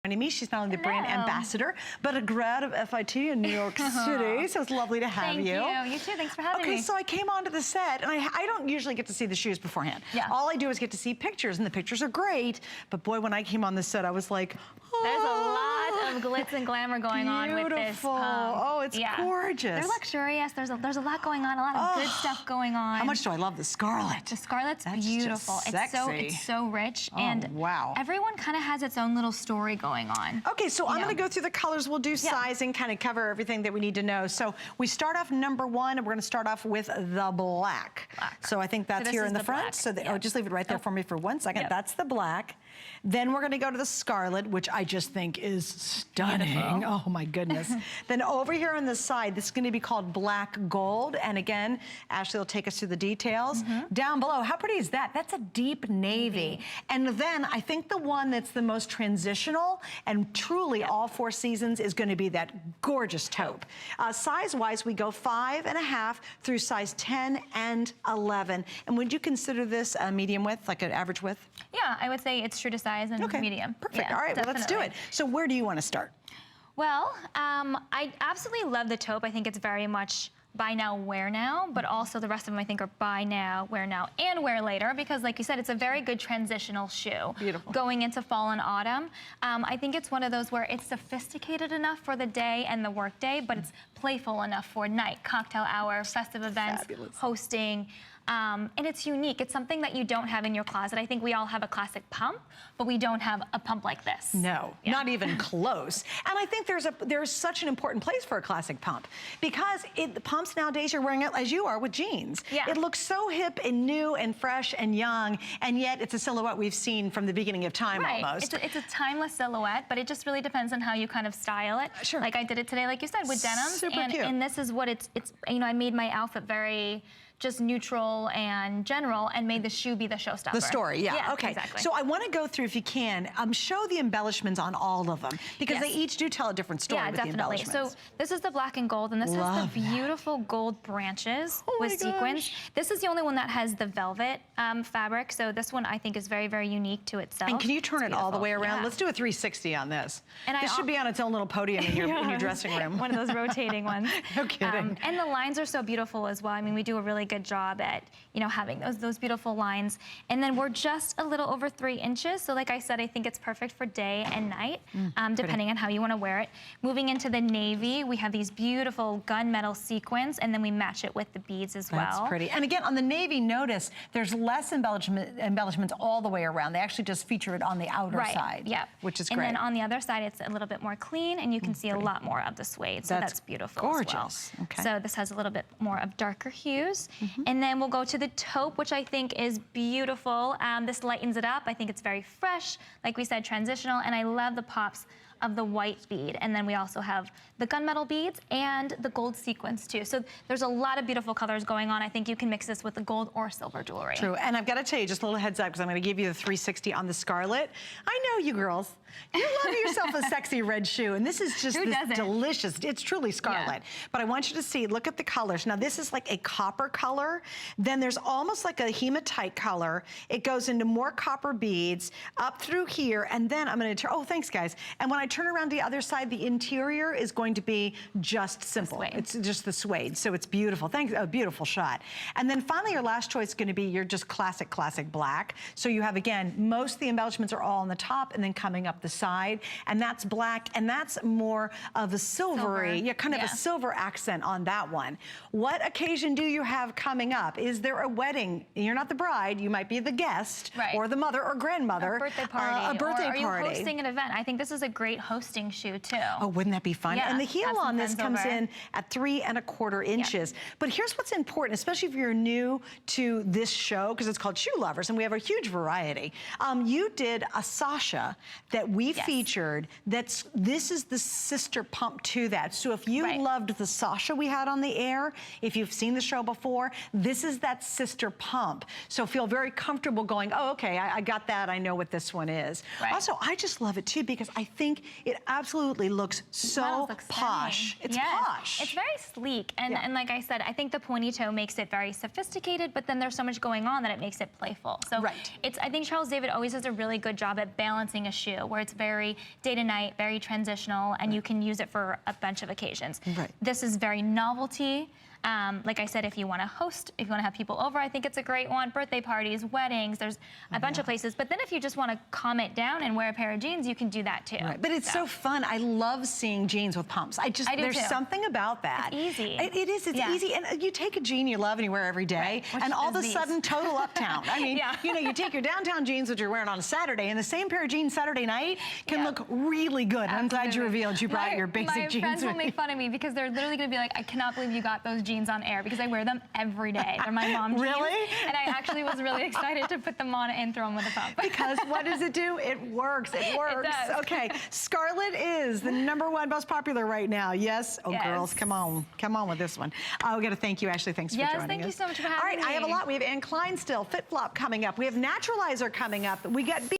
Me. She's not only the brand ambassador, but a grad of FIT in New York City. So it's lovely to have you. Thank you. You too. Thanks for having me. Okay, so I came onto the set, and I don't usually get to see the shoes beforehand. Yeah. All I do is get to see pictures, and the pictures are great. But boy, when I came on the set, I was like, oh. There's a lot of glitz and glamour going on with this pump. Oh, it's gorgeous. They're luxurious. There's a lot going on, a lot of good stuff going on. How much do I love the scarlet? The scarlet's beautiful. It's so rich, and wow. Everyone kind of has its own little story going on. Okay, so I'm going to go through the colors. We'll do sizing, kind of cover everything that we need to know. So we start off number 1, and we're going to start off with the black. So I think that's here in the front. So just leave it right there for me for 1 second. That's the black. Then we're going to go to the scarlet, which I just think is stunning. Beautiful. Oh my goodness. Then over here on the side, this is going to be called black gold. And again, Ashley will take us through the details. Down below, how pretty is that? That's a deep navy. And then I think the one that's the most transitional and truly all 4 seasons is going to be that gorgeous taupe. Size-wise, we go 5.5 through size 10 and 11. And would you consider this a medium width, like an average width? Yeah, I would say it's true to size and medium. Perfect. All right, well, let's do it. So where do you want to start? Well, I absolutely love the taupe. I think it's very much buy now, wear now, but also the rest of them I think are buy now, wear now, and wear later, because like you said, it's a very good transitional shoe. Beautiful. Going into fall and autumn. I think it's one of those where it's sophisticated enough for the day and the work day, but it's playful enough for night, cocktail hour, festive events, hosting. And it's unique. It's something that you don't have in your closet. I think we all have a classic pump, but we don't have a pump like this. No, not even close. And I think there's such an important place for a classic pump, because the pumps nowadays you're wearing it as you are with jeans. It looks so hip and new and fresh and young, and yet it's a silhouette we've seen from the beginning of time almost. It's a timeless silhouette, but it just really depends on how you kind of style it. Sure. Like I did it today, like you said, with denim. Super cute. And this is what it's, you know, I made my outfit very just neutral and general, and made the shoe be the showstopper. The story, okay. Exactly. So I want to go through, if you can, show the embellishments on all of them, because they each do tell a different story with the embellishments. So this is the black and gold, and this has the beautiful gold branches with sequins. This is the only one that has the velvet fabric, so this one I think is very, very unique to itself. And can you turn it all the way around? Let's do a 360 on this. And this should be on its own little podium in your dressing room. One of those rotating ones. No kidding. And the lines are so beautiful as well. I mean, we do a really good job at, you know, having those beautiful lines. And then we're just a little over 3 inches. So like I said, I think it's perfect for day and night, depending on how you want to wear it. Moving into the navy, we have these beautiful gunmetal sequins, and then we match it with the beads as well. That's pretty. And again, on the navy, notice there's less embellishments all the way around. They actually just feature it on the outer side, which is great. And then on the other side, it's a little bit more clean, and you can see a lot more of the suede. So that's beautiful as well. Okay. So this has a little bit more of darker hues. And then we'll go to the taupe, which I think is beautiful. This lightens it up. I think it's very fresh, like we said, transitional, and I love the pops of the white bead. And then we also have the gunmetal beads and the gold sequins too. So there's a lot of beautiful colors going on. I think you can mix this with the gold or silver jewelry. True, and I've got to tell you, just a little heads up, because I'm going to give you the 360 on the scarlet. I know you girls. You love yourself a sexy red shoe, and this is just delicious. It's truly scarlet. But I want you to see, look at the colors. Now this is like a copper color. Then there's almost like a hematite color. It goes into more copper beads up through here, and then I'm going to turn, oh, thanks guys. And when I turn around the other side, the interior is going to be just simple. It's just the suede, so it's beautiful. Thanks, a beautiful shot. And then finally, your last choice is going to be your just classic black. So you have, again, most of the embellishments are all on the top and then coming up the side, and that's black, and that's more of a silvery, kind of a silver accent on that one. What occasion do you have coming up? Is there a wedding? You're not the bride, you might be the guest, or the mother or grandmother. A birthday party. A birthday party. Are you hosting an event? I think this is a great hosting shoe too. Oh, wouldn't that be fun? And the heel on this comes in at 3¼ inches. But here's what's important, especially if you're new to this show, because it's called Shoe Lovers, and we have a huge variety. You did a Sasha that we featured. This is the sister pump to that. So if you loved the Sasha we had on the air, if you've seen the show before, this is that sister pump. So feel very comfortable going, oh, okay, I got that. I know what this one is. Also, I just love it too, because I think it absolutely looks so posh. It's posh. It's very sleek. And like I said, I think the pointy toe makes it very sophisticated, but then there's so much going on that it makes it playful. So I think Charles David always does a really good job at balancing a shoe where it's very day to night, very transitional, and you can use it for a bunch of occasions. This is very novelty. Like I said, if you want to host, if you want to have people over, I think it's a great one. Birthday parties, weddings, there's a bunch of places. But then if you just want to calm it down and wear a pair of jeans, you can do that too. But it's so fun. I love seeing jeans with pumps. I do there's too. something about that. It's easy. It is. It's easy. And you take a jean you love and you wear every day, and all of a sudden, total uptown. I mean, you know, you take your downtown jeans that you're wearing on a Saturday, and the same pair of jeans Saturday night can look really good. Absolutely. I'm glad you revealed you brought your basic jeans. My friends will make fun of me because they're literally going to be like, I cannot believe you got those jeans on air, because I wear them every day. They're my mom jeans. Really? And I actually was really excited to put them on and throw them with a pump. Because what does it do? It works. It works. It does. Okay. Scarlet is the #1 most popular right now. Yes? Oh, girls, come on. Come on with this one. We got to thank you, Ashley. Thanks for joining us. Yes, thank you so much for having me. All right, I have a lot. We have Anne Klein still, Fit Flop coming up. We have Naturalizer coming up. We got